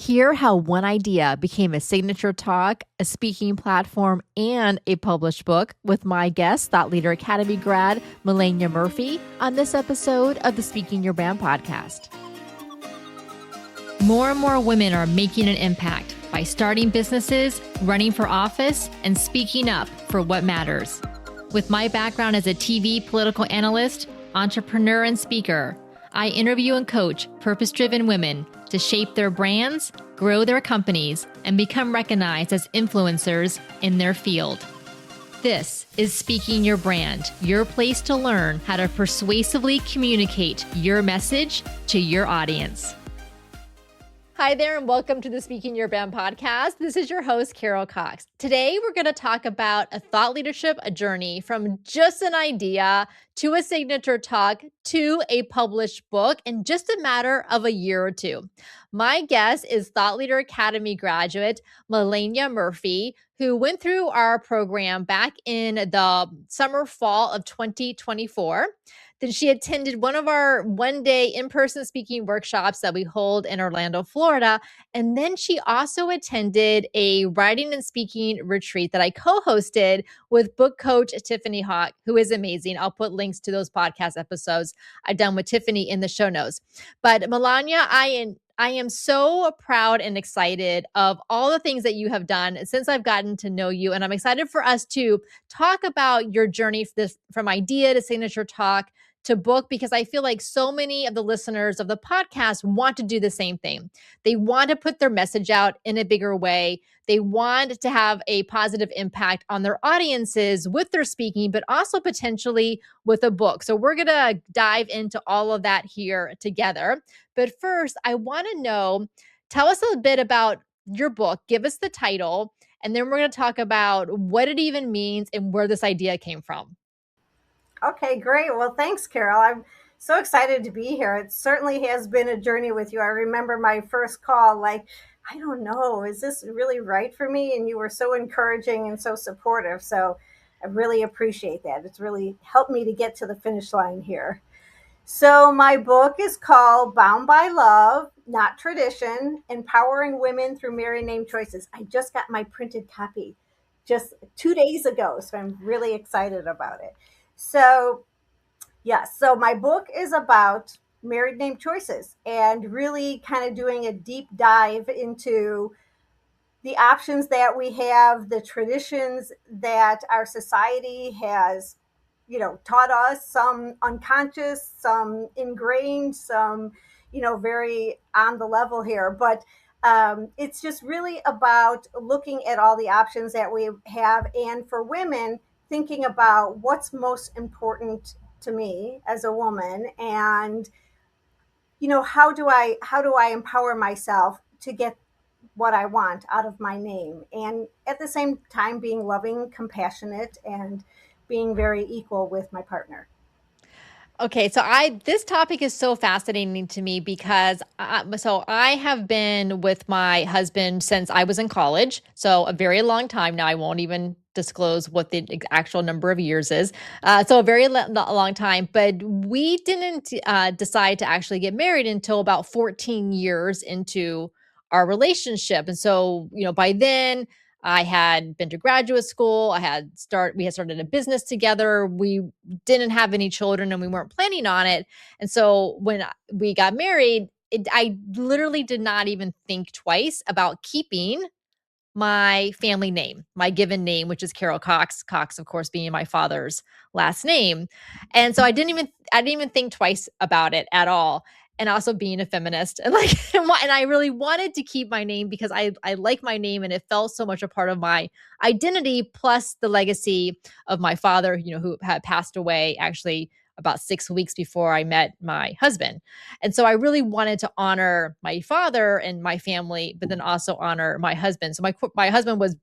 Hear how one idea became a signature talk, a speaking platform, and a published book with my guest, Thought Leader Academy grad Melania Murphy, on this episode of the Speaking Your Brand podcast. More and more women are making an impact by starting businesses, running for office, and speaking up for what matters. With my background as a TV political analyst, entrepreneur, and speaker, I interview and coach purpose-driven women to shape their brands, grow their companies, and become recognized as influencers in their field. This is Speaking Your Brand, your place to learn how to persuasively communicate your message to your audience. Hi there, and welcome to the Speaking Your Brand podcast. This is your host, Carol Cox. Today, we're going to talk about a thought leadership journey from just an idea to a signature talk to a published book in just a matter of a year or two. My guest is Thought Leader Academy graduate Melania Murphy, who went through our program back in the summer, fall of 2024. Then she attended one of our one-day in-person speaking workshops that we hold in Orlando, Florida. And then she also attended a writing and speaking retreat that I co-hosted with book coach Tiffany Hawk, who is amazing. I'll put links to those podcast episodes I've done with Tiffany in the show notes. But Melania, I am so proud and excited of all the things that you have done since I've gotten to know you. And I'm excited for us to talk about your journey from idea to signature talk to book, because I feel like so many of the listeners of the podcast want to do the same thing. They want to put their message out in a bigger way. They want to have a positive impact on their audiences with their speaking, but also potentially with a book. So we're going to dive into all of that here together. But first, I want to know, tell us a bit about your book, give us the title, and then we're going to talk about what it even means and where this idea came from. Okay, great. Well, thanks, Carol. I'm so excited to be here. It certainly has been a journey with you. I remember my first call, I don't know, is this really right for me? And you were so encouraging and so supportive. So I really appreciate that. It's really helped me to get to the finish line here. So my book is called Bound by Love, Not Tradition, Empowering Women Through Married Name Choices. I just got my printed copy just 2 days ago, so I'm really excited about it. So, yes, so my book is about married name choices and really kind of doing a deep dive into the options that we have, the traditions that our society has, taught us, some unconscious, some ingrained, some, very on the level here. But it's just really about looking at all the options that we have. And for women, thinking about what's most important to me as a woman, and how do I empower myself to get what I want out of my name, and at the same time being loving, compassionate, and being very equal with my partner. Okay, so this topic is so fascinating to me because I have been with my husband since I was in college, so a very long time now. I won't even disclose what the actual number of years is. So a very long time, but we didn't decide to actually get married until about 14 years into our relationship. And so, by then I had been to graduate school. We had started a business together. We didn't have any children and we weren't planning on it. And so when we got married, I literally did not even think twice about keeping my family name, my given name, which is Carol Cox. Cox, of course, being my father's last name. And so I didn't even think twice about it at all. And also being a feminist, and I really wanted to keep my name because I like my name and it felt so much a part of my identity, plus the legacy of my father, who had passed away actually about 6 weeks before I met my husband. And so I really wanted to honor my father and my family, but then also honor my husband. So my husband was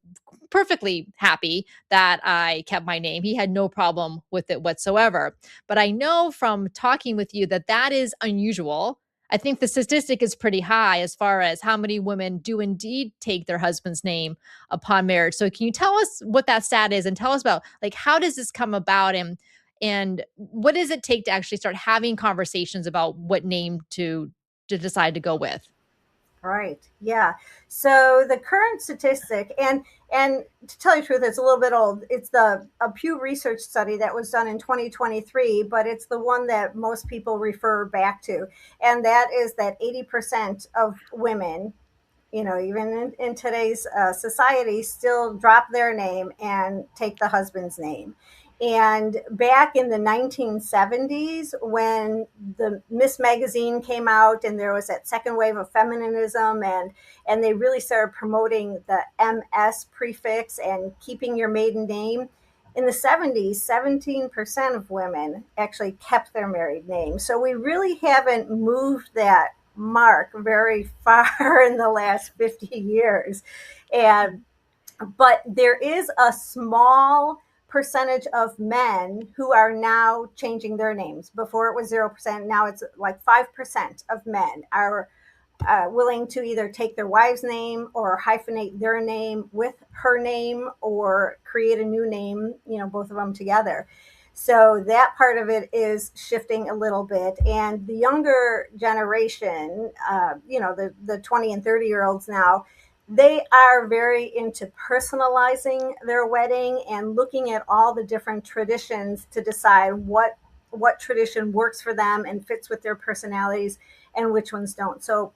perfectly happy that I kept my name. He had no problem with it whatsoever. But I know from talking with you that is unusual. I think the statistic is pretty high as far as how many women do indeed take their husband's name upon marriage. So can you tell us what that stat is and tell us about how does this come about, and what does it take to actually start having conversations about what name to decide to go with? Right. Yeah. So the current statistic, and to tell you the truth, it's a little bit old. It's the a Pew Research study that was done in 2023, but it's the one that most people refer back to, and that is that 80% of women, even in today's society, still drop their name and take the husband's name. And back in the 1970s, when the Miss Magazine came out and there was that second wave of feminism, and they really started promoting the MS prefix and keeping your maiden name. In the 70s, 17% of women actually kept their married name. So we really haven't moved that mark very far in the last 50 years. And but there is a small percentage of men who are now changing their names. Before it was 0%, now it's like 5% of men are willing to either take their wife's name or hyphenate their name with her name or create a new name, both of them together. So that part of it is shifting a little bit. And the younger generation, the 20 and 30 year olds now, they are very into personalizing their wedding and looking at all the different traditions to decide what tradition works for them and fits with their personalities and which ones don't. So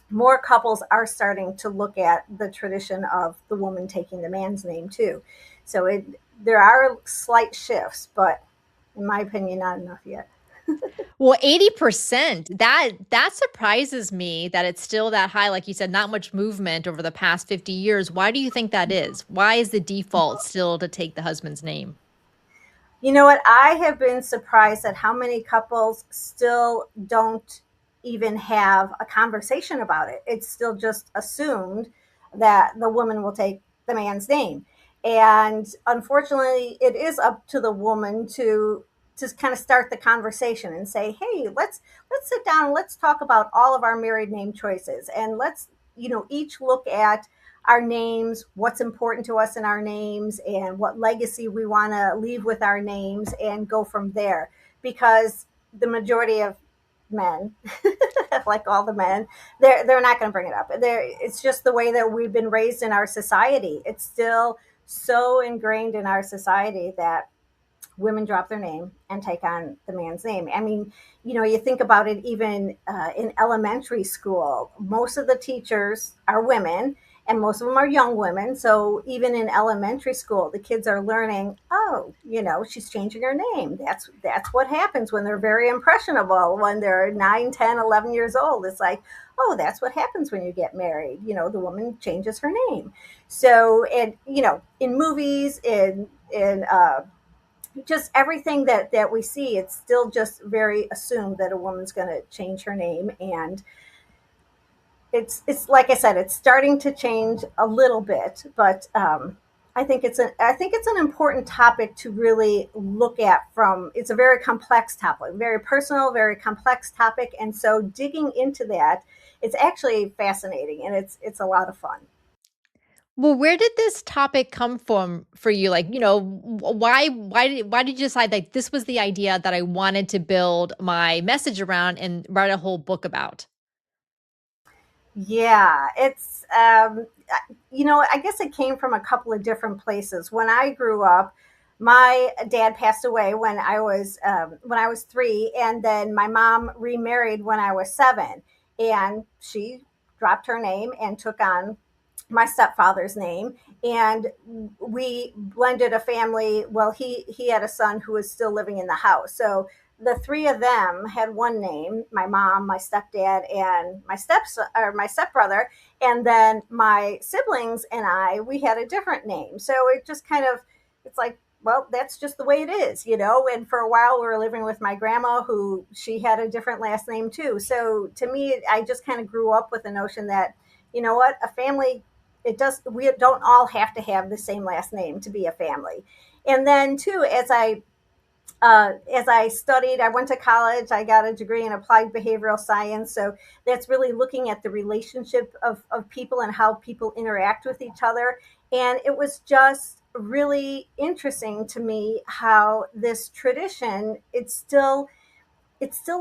more couples are starting to look at the tradition of the woman taking the man's name too. So there are slight shifts, but in my opinion, not enough yet. Well, 80%, that surprises me that it's still that high. Like you said, not much movement over the past 50 years. Why do you think that is? Why is the default still to take the husband's name? You know what? I have been surprised at how many couples still don't even have a conversation about it. It's still just assumed that the woman will take the man's name. And unfortunately, it is up to the woman to kind of start the conversation and say, "Hey, let's sit down and let's talk about all of our married name choices, and let's, each look at our names, what's important to us in our names, and what legacy we want to leave with our names, and go from there." Because the majority of men, like all the men, they're not going to bring it up. It's just the way that we've been raised in our society. It's still so ingrained in our society that women drop their name and take on the man's name. I mean, you think about it even in elementary school, most of the teachers are women and most of them are young women. So even in elementary school, the kids are learning, oh, she's changing her name. That's what happens when they're very impressionable, when they're 9, 10, 11 years old. It's like, oh, that's what happens when you get married. The woman changes her name. So, and, in movies, in just everything that we see, it's still just very assumed that a woman's going to change her name. And it's like I said, it's starting to change a little bit, but I think it's an important topic to really look at. From It's a very complex topic, very personal, very complex topic, and so digging into that, it's actually fascinating, and it's a lot of fun. Well, where did this topic come from for you? Like, why did you decide that this was the idea that I wanted to build my message around and write a whole book about? Yeah, I guess it came from a couple of different places. When I grew up, my dad passed away when I was 3, and then my mom remarried when I was 7, and she dropped her name and took on my stepfather's name, and we blended a family. Well, he had a son who was still living in the house, so the three of them had one name: my mom, my stepdad, and my stepbrother. And then my siblings and we had a different name. So it just kind of, it's like, well, that's just the way it is. And for a while we were living with my grandma, who she had a different last name too. So to me, I just kind of grew up with the notion that, what, a family, we don't all have to have the same last name to be a family. And then too, as I studied, I went to college, I got a degree in applied behavioral science. So that's really looking at the relationship of people and how people interact with each other. And it was just really interesting to me how this tradition, it's still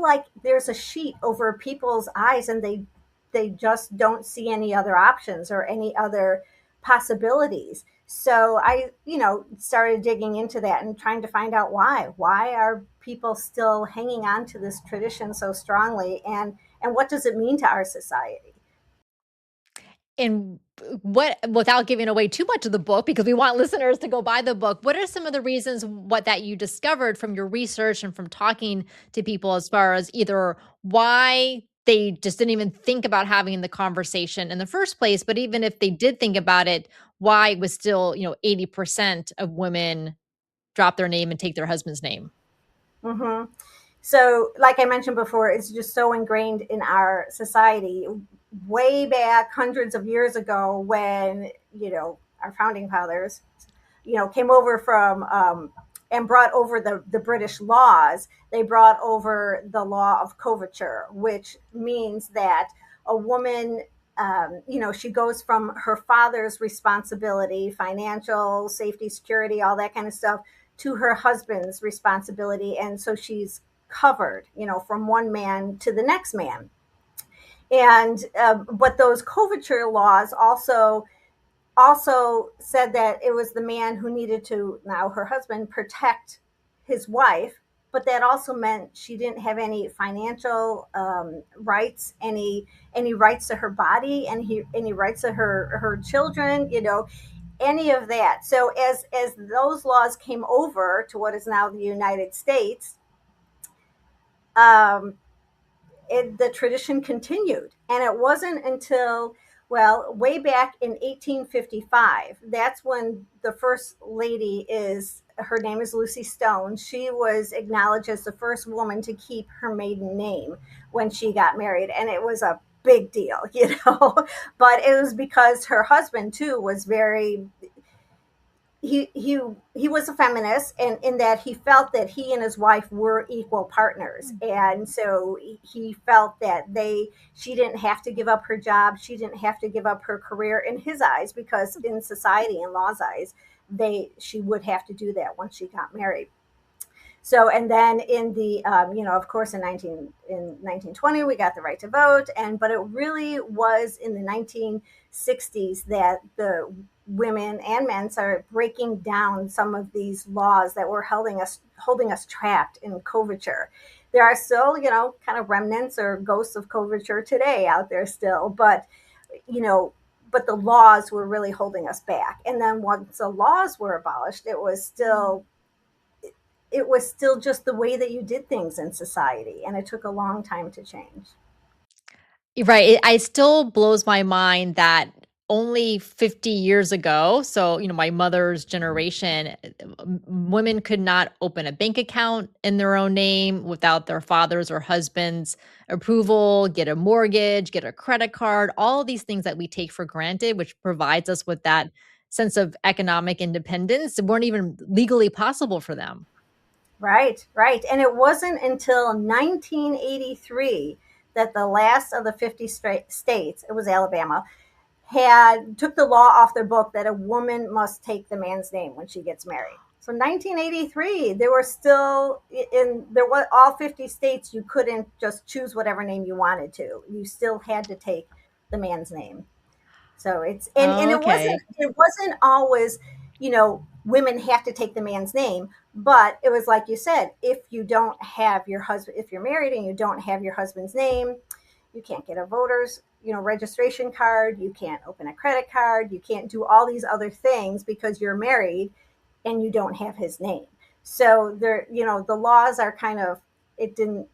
like there's a sheet over people's eyes, and they just don't see any other options or any other possibilities. So I, started digging into that and trying to find out why. Why are people still hanging on to this tradition so strongly, and what does it mean to our society? And what, without giving away too much of the book, because we want listeners to go buy the book, what are some of the reasons what that you discovered from your research and from talking to people as far as either why they just didn't even think about having the conversation in the first place, but even if they did think about it, why it was still, 80% of women drop their name and take their husband's name? Hmm. So, like I mentioned before, it's just so ingrained in our society. Way back hundreds of years ago, when our founding fathers, came over from and brought over the British laws. They brought over the law of coverture, which means that a woman, she goes from her father's responsibility, financial, safety, security, all that kind of stuff, to her husband's responsibility. And so she's covered, from one man to the next man. And but those coverture laws also said that it was the man who needed to, now her husband, protect his wife, but that also meant she didn't have any financial rights, any rights to her body, any rights to her children, any of that. So as those laws came over to what is now the United States, um, the tradition continued. And it wasn't until, well, way back in 1855, that's when the first lady is, her name is Lucy Stone. She was acknowledged as the first woman to keep her maiden name when she got married. And it was a big deal, but it was because her husband, too, was very, he was a feminist, and in that he felt that he and his wife were equal partners, and so he felt that she didn't have to give up her job, she didn't have to give up her career in his eyes, because in society and law's eyes, she would have to do that once she got married. So, and then in the, of course, in 1920, we got the right to vote, but it really was in the 1960s that the women and men started breaking down some of these laws that were holding us trapped in coverture. There are still, kind of remnants or ghosts of coverture today out there still, you know, but the laws were really holding us back. And then once the laws were abolished, it was still just the way that you did things in society, and it took a long time to change. Right. It still blows my mind that only 50 years ago, so, my mother's generation, women could not open a bank account in their own name without their father's or husband's approval, get a mortgage, get a credit card, all of these things that we take for granted, which provides us with that sense of economic independence, weren't even legally possible for them. Right, right. And it wasn't until 1983 that the last of the 50 states, it was Alabama, had took the law off their book that a woman must take the man's name when she gets married. So 1983, there were still in there was all 50 states. You couldn't just choose whatever name you wanted to. You still had to take the man's name. So it's and it wasn't Okay. always, women have to take the man's name, but it was like you said, if you don't have your husband, if you're married and you don't have your husband's name, you can't get a voter's, registration card, you can't open a credit card, you can't do all these other things because you're married and you don't have his name. So there, the laws are kind of, it didn't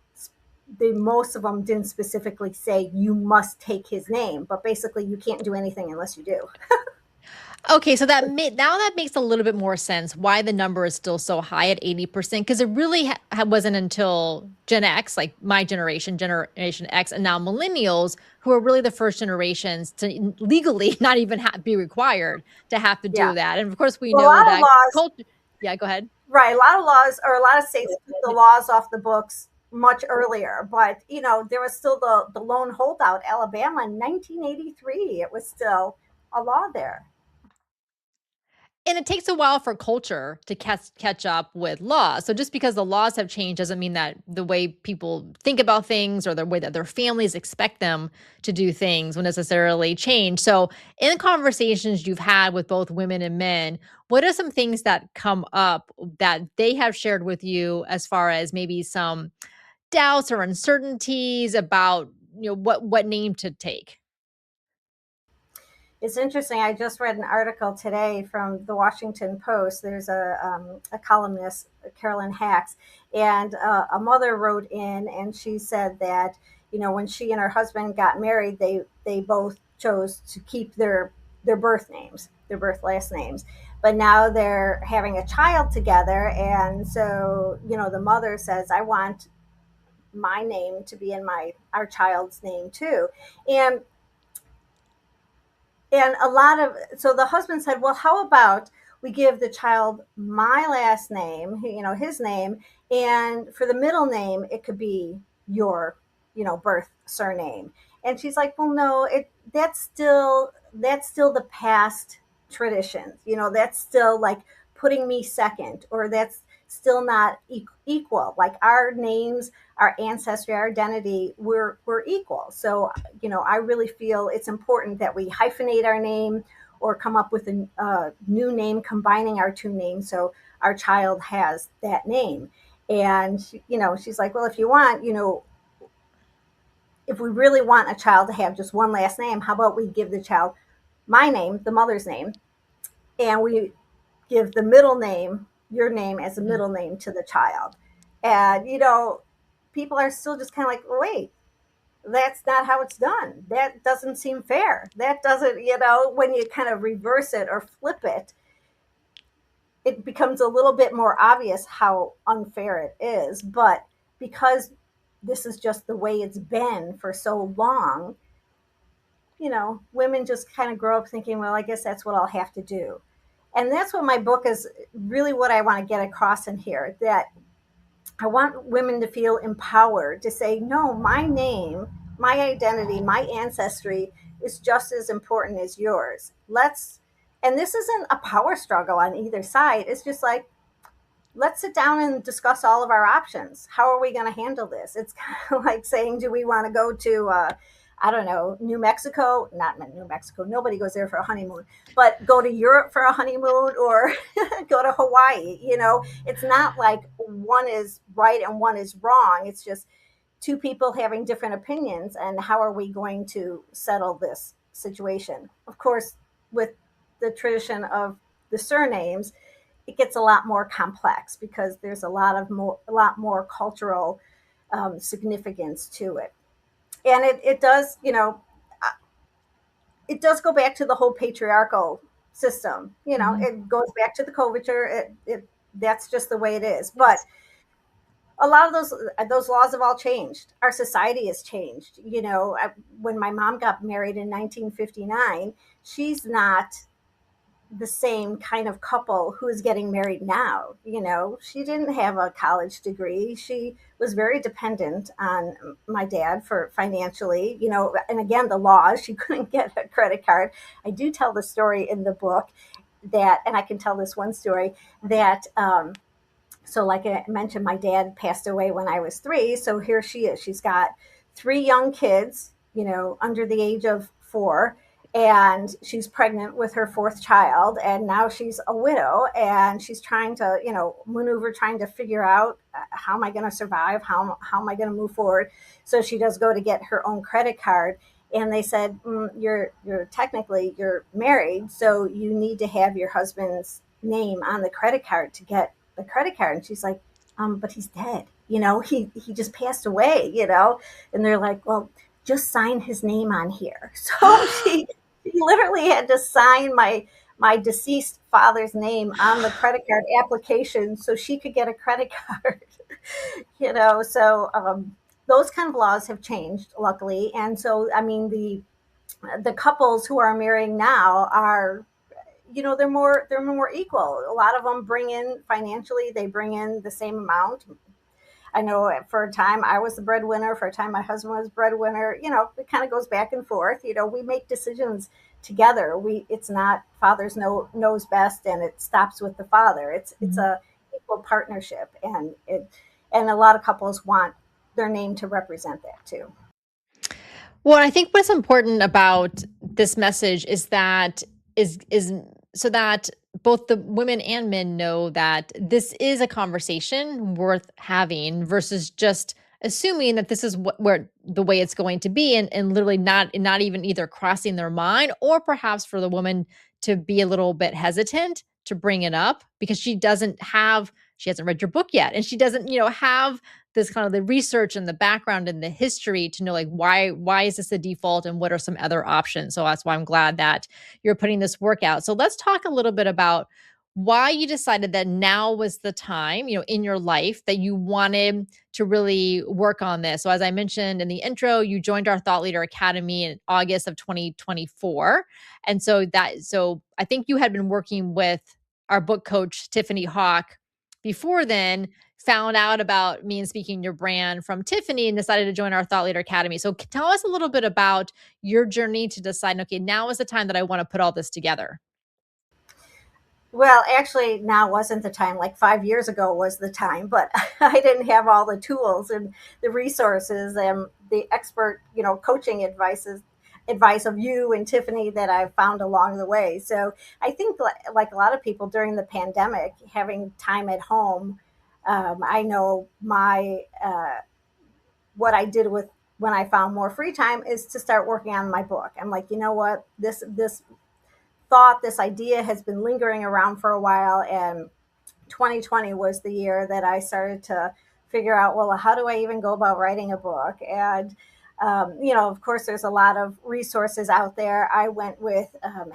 most of them didn't specifically say you must take his name, but basically you can't do anything unless you do. Okay, so now that makes a little bit more sense why the number is still so high at 80%, because it really wasn't until Gen X, like my generation, Generation X, and now millennials, who are really the first generations to legally not even be required to have to Yeah. do that. And of course, we Well, a know lot of that laws, culture. Yeah, go ahead. right? A lot of laws, or a lot of states took the laws off the books much earlier, but there was still the lone holdout, Alabama, in 1983. It was still a law there. And it takes a while for culture to catch up with laws. So just because the laws have changed doesn't mean that the way people think about things or the way that their families expect them to do things will necessarily change. So in the conversations you've had with both women and men, what are some things that come up that they have shared with you as far as maybe some doubts or uncertainties about, what name to take? It's interesting. I just read an article today from the Washington Post. There's a columnist, Carolyn Hacks, and a mother wrote in, and she said that when she and her husband got married, they both chose to keep their birth names, their birth last names. But now they're having a child together, and so the mother says, "I want my name to be in my our child's name too," and a lot of so the husband said, well, how about we give the child my last name, his name, and for the middle name it could be your birth surname. And she's like, well, no, that's still the past traditions, that's still like putting me second, or that's still not equal. Like our names, our ancestry, our identity, we're equal. So I really feel it's important that we hyphenate our name or come up with a new name combining our two names so our child has that name. And she's like, well, if you want, if we really want a child to have just one last name, how about we give the child my name, the mother's name, and we give the middle name, your name, as a Mhm. middle name to the child. And people are still just kind of like, wait, that's not how it's done. That doesn't seem fair. That doesn't, when you kind of reverse it or flip it, it becomes a little bit more obvious how unfair it is. But because this is just the way it's been for so long, women just kind of grow up thinking, well, I guess that's what I'll have to do. And that's what my book is really what I want to get across in here, that I want women to feel empowered to say, no, my name, my identity, my ancestry is just as important as yours. And this isn't a power struggle on either side. It's just like, let's sit down and discuss all of our options. How are we going to handle this? It's kind of like saying, do we want to go to, I don't know, New Mexico? Not New Mexico. Nobody goes there for a honeymoon, but go to Europe for a honeymoon or go to Hawaii. It's not like one is right and one is wrong. It's just two people having different opinions. And how are we going to settle this situation? Of course, with the tradition of the surnames, it gets a lot more complex because there's a lot more cultural significance to it. And it does, it does go back to the whole patriarchal system. Mhm. It goes back to the coverture. That's just the way it is. But Yes. a lot of those laws have all changed. Our society has changed. When my mom got married in 1959, she's not the same kind of couple who is getting married now. She didn't have a college degree. She was very dependent on my dad for financially, and again, the laws, she couldn't get a credit card. I do tell the story in the book that, and I can tell this one story that, so like I mentioned, my dad passed away when I was 3. So here she is. She's got 3 young kids, under the age of 4. And she's pregnant with her 4th child. And now she's a widow and she's trying to, maneuver, trying to figure out how am I going to survive? How am I going to move forward? So she does go to get her own credit card. And they said, you're technically, you're married. So you need to have your husband's name on the credit card to get the credit card. And she's like, but he's dead. He just passed away, and they're like, well, just sign his name on here. So she literally had to sign my deceased father's name on the credit card application so she could get a credit card. So those kind of laws have changed, luckily. And so, I mean, the couples who are marrying now are, they're more equal. A lot of them bring in financially, they bring in the same amount. I know for a time I was the breadwinner, for a time my husband was breadwinner. It kind of goes back and forth. We make decisions together. It's not fathers knows best and it stops with the father. It's Mhm. a equal partnership, and a lot of couples want their name to represent that too. Well, I think what's important about this message is so that both the women and men know that this is a conversation worth having versus just assuming that this is where the way it's going to be and literally not even either crossing their mind or perhaps for the woman to be a little bit hesitant to bring it up because she hasn't read your book yet and she doesn't have this kind of the research and the background and the history to know like why is this the default and what are some other options. So that's why I'm glad that you're putting this work out. So let's talk a little bit about why you decided that now was the time, in your life that you wanted to really work on this. So as I mentioned in the intro, you joined our Thought Leader Academy in August of 2024. And so I think you had been working with our book coach Tiffany Hawk before then, found out about me and speaking your brand from Tiffany and decided to join our Thought Leader Academy. So tell us a little bit about your journey to decide, okay, now is the time that I want to put all this together. Well, actually, now wasn't the time. Like 5 years ago was the time, but I didn't have all the tools and the resources and the expert, coaching advice of you and Tiffany that I've found along the way. So I think, like a lot of people during the pandemic, having time at home, I know my what I did with when I found more free time is to start working on my book. I'm like, you know what, this thought, this idea has been lingering around for a while. And 2020 was the year that I started to figure out, well, how do I even go about writing a book? And, of course, there's a lot of resources out there. I went with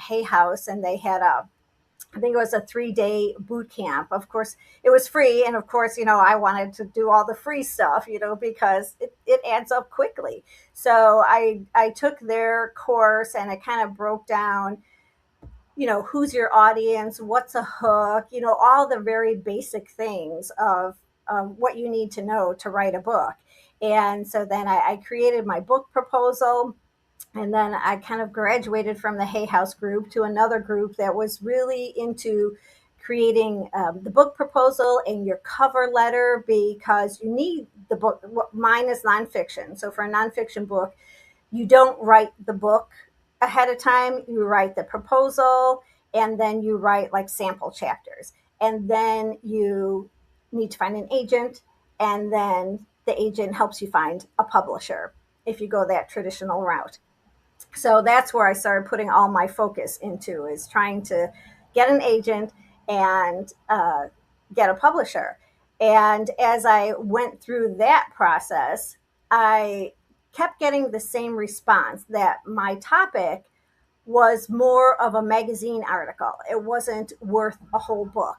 Hay House, and they had I think it was a 3-day boot camp. Of course, it was free. And of course, I wanted to do all the free stuff, because it adds up quickly. So I took their course and it kind of broke down, who's your audience, what's a hook, all the very basic things of what you need to know to write a book. And so then I created my book proposal. And then I kind of graduated from the Hay House group to another group that was really into creating the book proposal and your cover letter, because you need the book. Mine is nonfiction. So for a nonfiction book, you don't write the book ahead of time. You write the proposal, and then you write like sample chapters. And then you need to find an agent, and then the agent helps you find a publisher if you go that traditional route. So that's where I started putting all my focus into, is trying to get an agent and get a publisher. And as I went through that process, I kept getting the same response, that my topic was more of a magazine article. It wasn't worth a whole book,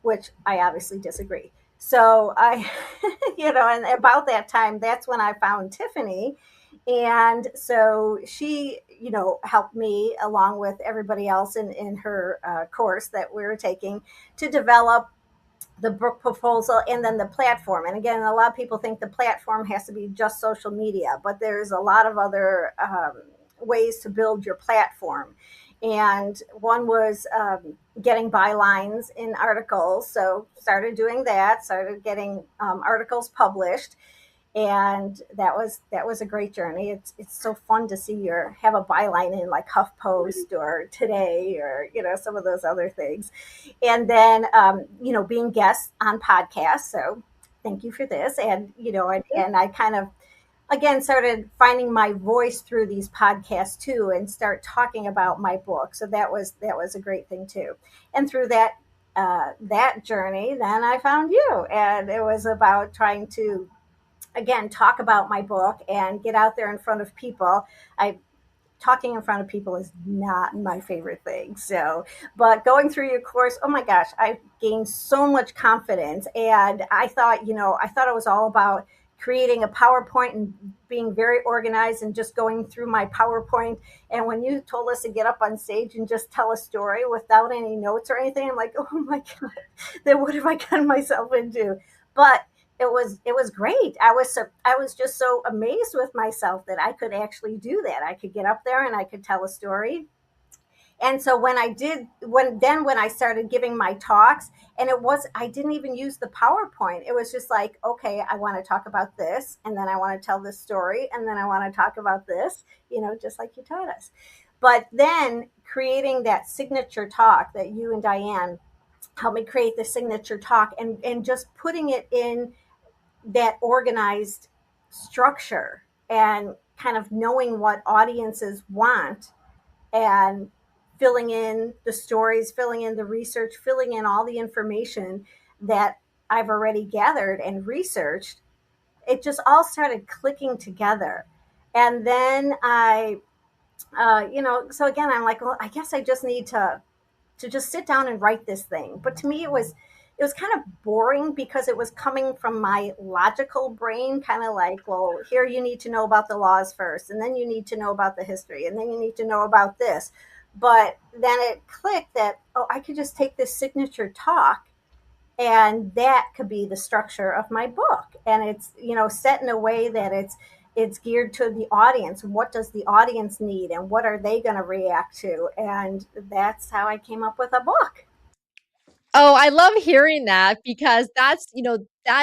which I obviously disagree. So I, and about that time, that's when I found Tiffany. And so she, helped me along with everybody else in her course that we were taking to develop the book proposal and then the platform. And again, a lot of people think the platform has to be just social media, but there's a lot of other ways to build your platform. And one was getting bylines in articles. So started doing that, started getting articles published, and that was a great journey. It's so fun to see your have a byline in like HuffPost or Today, or some of those other things. And then being guests on podcasts. So thank you for this. And and I kind of again started finding my voice through these podcasts too, and start talking about my book. So that was a great thing too. And through that journey, then I found you, and it was about trying to again talk about my book and get out there in front of people. I Talking in front of people is not my favorite thing. So, but going through your course, oh my gosh, I gained so much confidence. And I thought it was all about creating a PowerPoint and being very organized and just going through my PowerPoint. And when you told us to get up on stage and just tell a story without any notes or anything, I'm like, oh my God, then what have I gotten myself into? But it was great. I was just so amazed with myself that I could actually do that. I could get up there and I could tell a story. And so when I started giving my talks, and I didn't even use the PowerPoint. It was just like, okay, I want to talk about this, and then I want to tell this story, and then I want to talk about this, just like you taught us. But then creating that signature talk that you and Diane helped me create, the signature talk, and just putting it in that organized structure, and kind of knowing what audiences want, and filling in the stories, filling in the research, filling in all the information that I've already gathered and researched. It just all started clicking together. And then so again, I'm like, well, I guess I just need to just sit down and write this thing. But to me, it was kind of boring, because it was coming from my logical brain, kind of like, well, here you need to know about the laws first, and then you need to know about the history, and then you need to know about this. But then it clicked that, oh, I could just take this signature talk, and that could be the structure of my book. And it's, set in a way that it's geared to the audience. What does the audience need, and what are they going to react to? And that's how I came up with a book. Oh, I love hearing that because that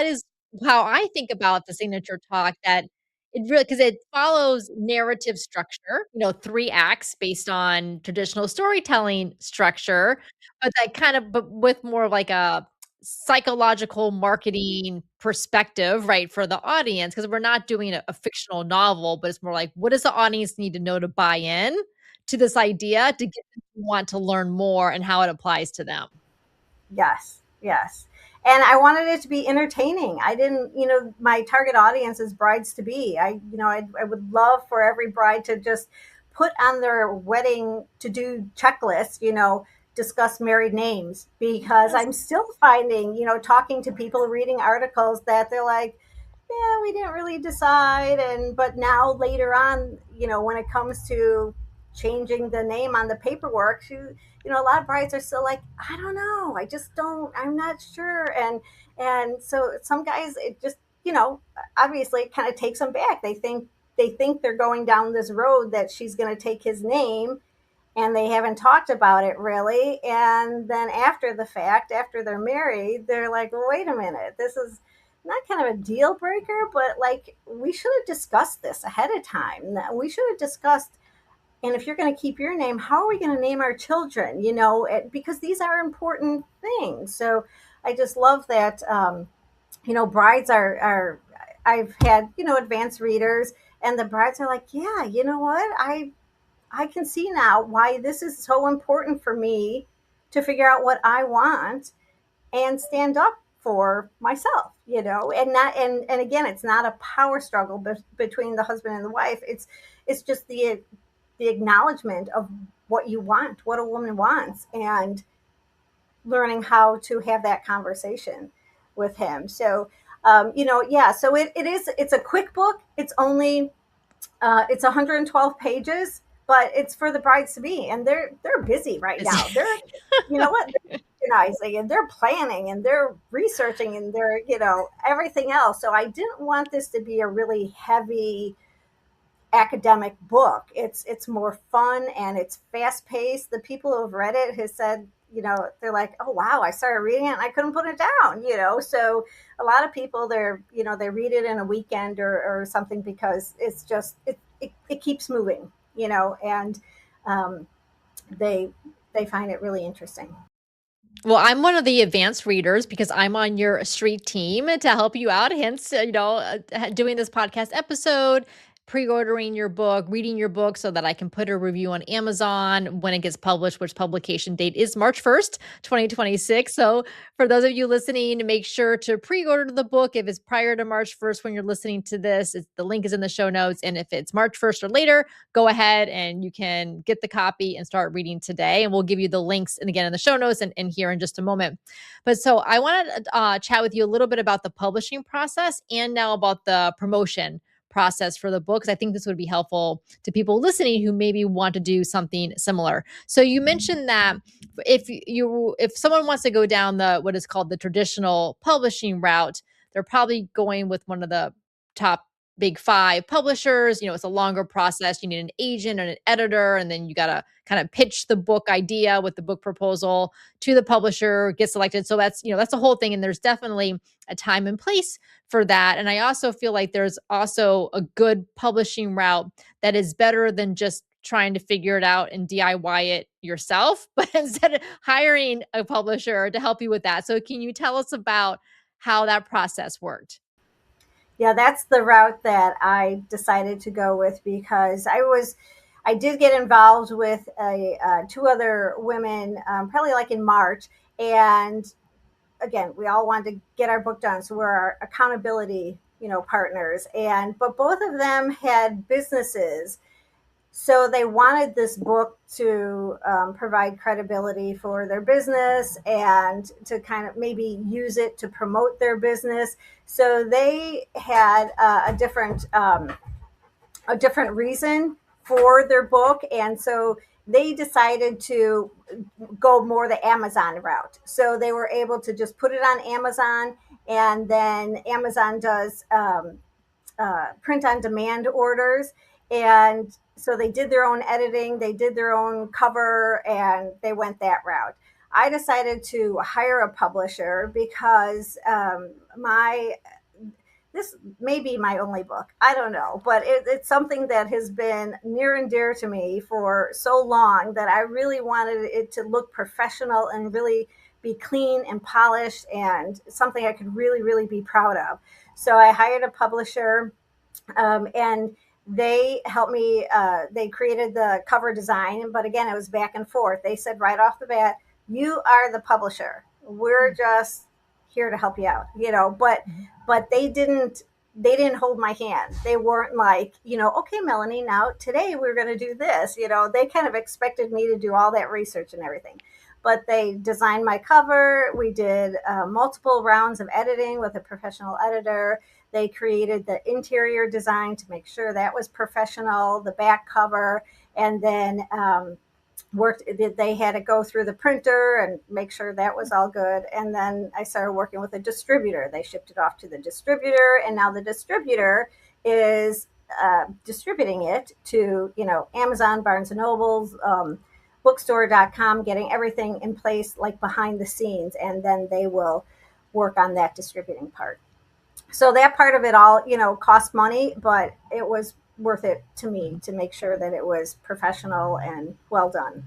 is how I think about the signature talk, that it really, because it follows narrative structure, 3 acts based on traditional storytelling structure, but with more of like a psychological marketing perspective, right, for the audience, because we're not doing a fictional novel, but it's more like, what does the audience need to know to buy in to this idea to get them to want to learn more and how it applies to them? Yes, yes. And I wanted it to be entertaining. I didn't, my target audience is brides to be. I would love for every bride to just put on their wedding to do checklist, discuss married names, because Yes. I'm still finding, talking to people, reading articles, that they're like, yeah, we didn't really decide. And but now later on, when it comes to changing the name on the paperwork, a lot of brides are still like, I don't know, I'm not sure. And so some guys, it just, obviously it kind of takes them back. They think they're going down this road that she's going to take his name, and they haven't talked about it really. And then after the fact, after they're married, they're like, well, wait a minute, this is not kind of a deal breaker, but like, we should have discussed this ahead of time. We should have discussed, and if you're going to keep your name, how are we going to name our children? Because these are important things. So I just love that. Brides are. I've had advanced readers, and the brides are like, yeah, you know what, I can see now why this is so important for me to figure out what I want and stand up for myself, and not and again, it's not a power struggle between the husband and the wife. It's just the acknowledgement of what you want, what a woman wants, and learning how to have that conversation with him. So yeah, so it's a quick book. It's 112 pages, but it's for the brides to be, and they're busy right now. They're, you know what, they're organizing, and they're planning, and they're researching, and they're, everything else. So I didn't want this to be a really heavy academic book. It's more fun, and it's fast paced. The people who have read it has said, they're like, oh wow, I started reading it and I couldn't put it down. So a lot of people, they read it in a weekend, or something, because it's just it keeps moving, and um, they they find it really interesting. Well, I'm one of the advanced readers because I'm on your street team to help you out. Hence, doing this podcast episode, pre-ordering your book, reading your book so that I can put a review on Amazon when it gets published, which publication date is March 1st, 2026. So for those of you listening, make sure to pre-order the book if it's prior to March 1st when you're listening to this. The link is in the show notes. And if it's March 1st or later, go ahead and you can get the copy and start reading today. And we'll give you the links, and again, in the show notes and here in just a moment. But so I want to chat with you a little bit about the publishing process and now about the promotion process for the book, because I think this would be helpful to people listening who maybe want to do something similar. So you mentioned that if someone wants to go down the what is called the traditional publishing route, they're probably going with one of the top big five publishers. It's a longer process. You need an agent and an editor, and then you got to kind of pitch the book idea with the book proposal to the publisher, get selected. So that's the whole thing. And there's definitely a time and place for that. And I also feel like there's also a good publishing route that is better than just trying to figure it out and DIY it yourself, but instead of hiring a publisher to help you with that. So can you tell us about how that process worked? Yeah, that's the route that I decided to go with because I did get involved with two other women, probably like in March. And again, we all wanted to get our book done. So we're our accountability, partners. But both of them had businesses, so they wanted this book to provide credibility for their business and to kind of maybe use it to promote their business. So they had a different reason for their book, and so they decided to go more the Amazon route. So they were able to just put it on Amazon, and then Amazon does print on demand orders. And so they did their own editing, they did their own cover, and they went that route. I decided to hire a publisher because my this may be my only book. I don't know, but it's something that has been near and dear to me for so long that I really wanted it to look professional and really be clean and polished and something I could really, really be proud of. So I hired a publisher, and they helped me. They created the cover design, but again, it was back and forth. They said right off the bat, "You are the publisher. We're just here to help you out," But they didn't hold my hand. They weren't like, okay, Melanie, now today we're going to do this. They kind of expected me to do all that research and everything. But they designed my cover. We did multiple rounds of editing with a professional editor. They created the interior design to make sure that was professional, the back cover, and then worked. They had to go through the printer and make sure that was all good. And then I started working with a distributor. They shipped it off to the distributor, and now the distributor is distributing it to Amazon, Barnes and Nobles, bookstore.com, getting everything in place like behind the scenes, and then they will work on that distributing part. So that part of it all, cost money, but it was worth it to me to make sure that it was professional and well done.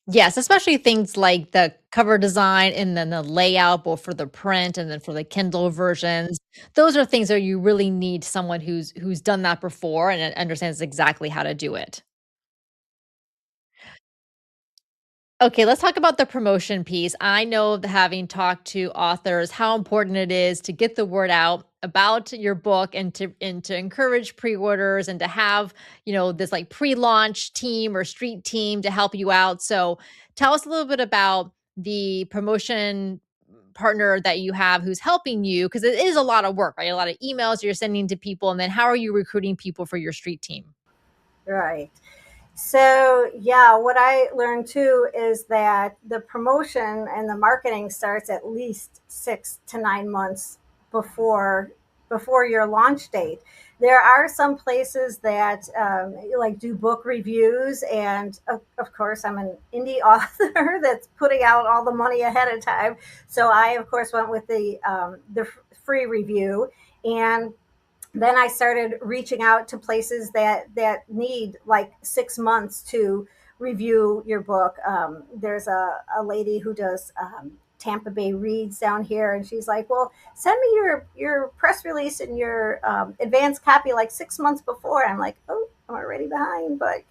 Yes, especially things like the cover design and then the layout, both for the print and then for the Kindle versions. Those are things that you really need someone who's done that before and understands exactly how to do it. Okay, let's talk about the promotion piece. I know that having talked to authors, how important it is to get the word out about your book and to encourage pre-orders and to have, this like pre-launch team or street team to help you out. So tell us a little bit about the promotion partner that you have who's helping you because it is a lot of work, right? A lot of emails you're sending to people, and then how are you recruiting people for your street team? Right. So, yeah, what I learned too is that the promotion and the marketing starts at least 6 to 9 months before your launch date. There are some places that like do book reviews, and of course, I'm an indie author that's putting out all the money ahead of time. So I, of course, went with the free review, and then I started reaching out to places that need like 6 months to review your book. There's a lady who does Tampa Bay Reads down here, and she's like, "Well, send me your press release and your advance copy like 6 months before." And I'm like, "Oh, I'm already behind," but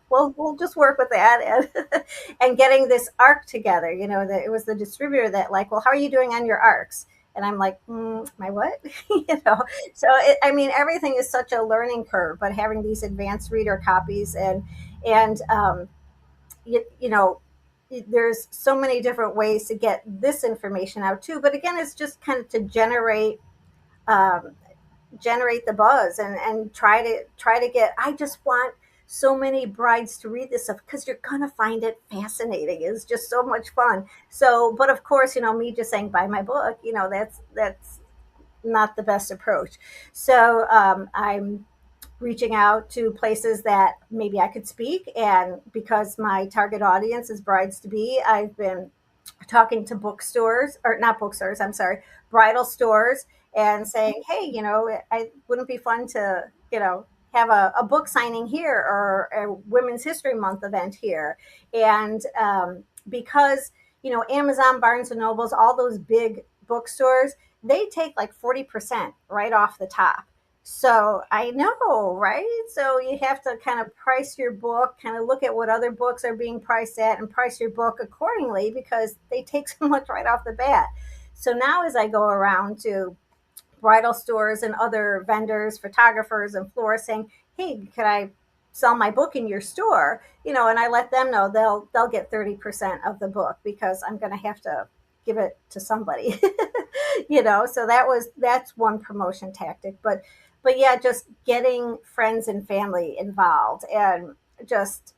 we'll just work with that and and getting this arc together. That it was the distributor that like, "Well, how are you doing on your arcs?" And I'm like, my what? So I mean, everything is such a learning curve, but having these advanced reader copies and you know, there's so many different ways to get this information out too. But again, it's just kind of to um, generate the buzz and try to get. I just want so many brides to read this stuff because you're gonna find it fascinating. It's just so much fun. So, but of course, me just saying buy my book, that's not the best approach. So I'm reaching out to places that maybe I could speak. And because my target audience is brides to be, I've been talking to bookstores, or not bookstores, I'm sorry, bridal stores, and saying, hey, I wouldn't be fun to, have a book signing here or a Women's History Month event here. And because, Amazon, Barnes and Nobles, all those big bookstores, they take like 40% right off the top. So I know, right? So you have to kind of price your book, kind of look at what other books are being priced at and price your book accordingly because they take so much right off the bat. So now as I go around to bridal stores and other vendors, photographers and florists saying, hey, could I sell my book in your store? And I let them know they'll get 30% of the book because I'm going to have to give it to somebody. So that's one promotion tactic. But yeah, just getting friends and family involved and just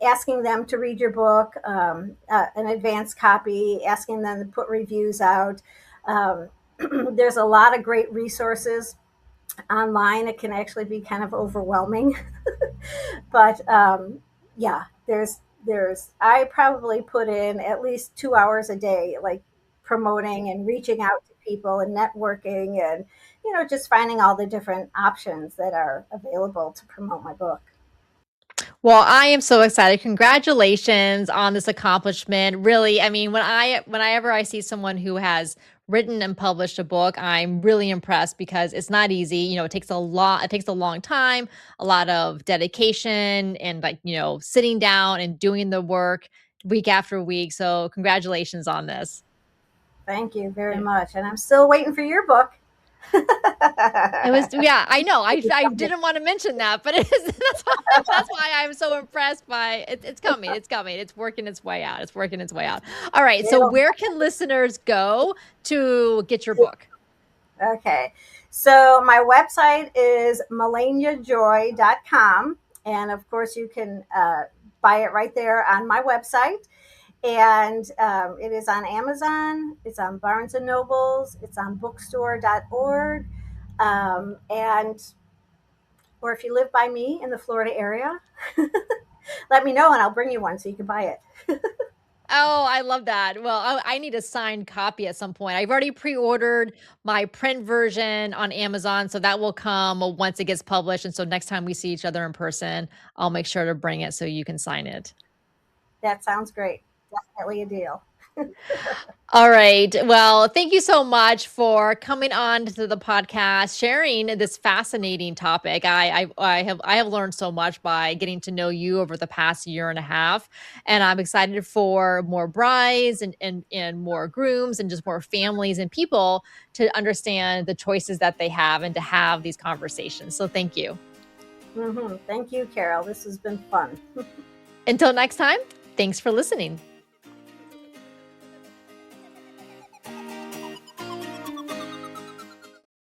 asking them to read your book, an advanced copy, asking them to put reviews out. um, there's a lot of great resources online. It can actually be kind of overwhelming. But yeah, I probably put in at least 2 hours a day, like promoting and reaching out to people and networking and, just finding all the different options that are available to promote my book. Well, I am so excited. Congratulations on this accomplishment. Really, I mean, whenever I see someone who has written and published a book, I'm really impressed because it's not easy. It takes a long time, a lot of dedication and like, sitting down and doing the work week after week. So, congratulations on this. Thank you very much. And I'm still waiting for your book. It was, yeah, I know. I didn't want to mention that, but it is that's why I'm so impressed by it. It's coming. It's coming. It's working its way out. It's working its way out. All right. So where can listeners go to get your book? Okay. So my website is melaniajoy.com. And of course, you can buy it right there on my website. And it is on Amazon. It's on Barnes and Nobles. It's on bookstore.org. And or if you live by me in the Florida area, let me know and I'll bring you one so you can buy it. Oh, I love that. Well, I need a signed copy at some point. I've already pre-ordered my print version on Amazon, so that will come once it gets published. And so next time we see each other in person, I'll make sure to bring it so you can sign it. That sounds great. Definitely a deal. All right. Well, thank you so much for coming on to the podcast, sharing this fascinating topic. I have learned so much by getting to know you over the past year and a half, and I'm excited for more brides and more grooms and just more families and people to understand the choices that they have and to have these conversations. So thank you. Thank you, Carol. This has been fun. Until next time, thanks for listening.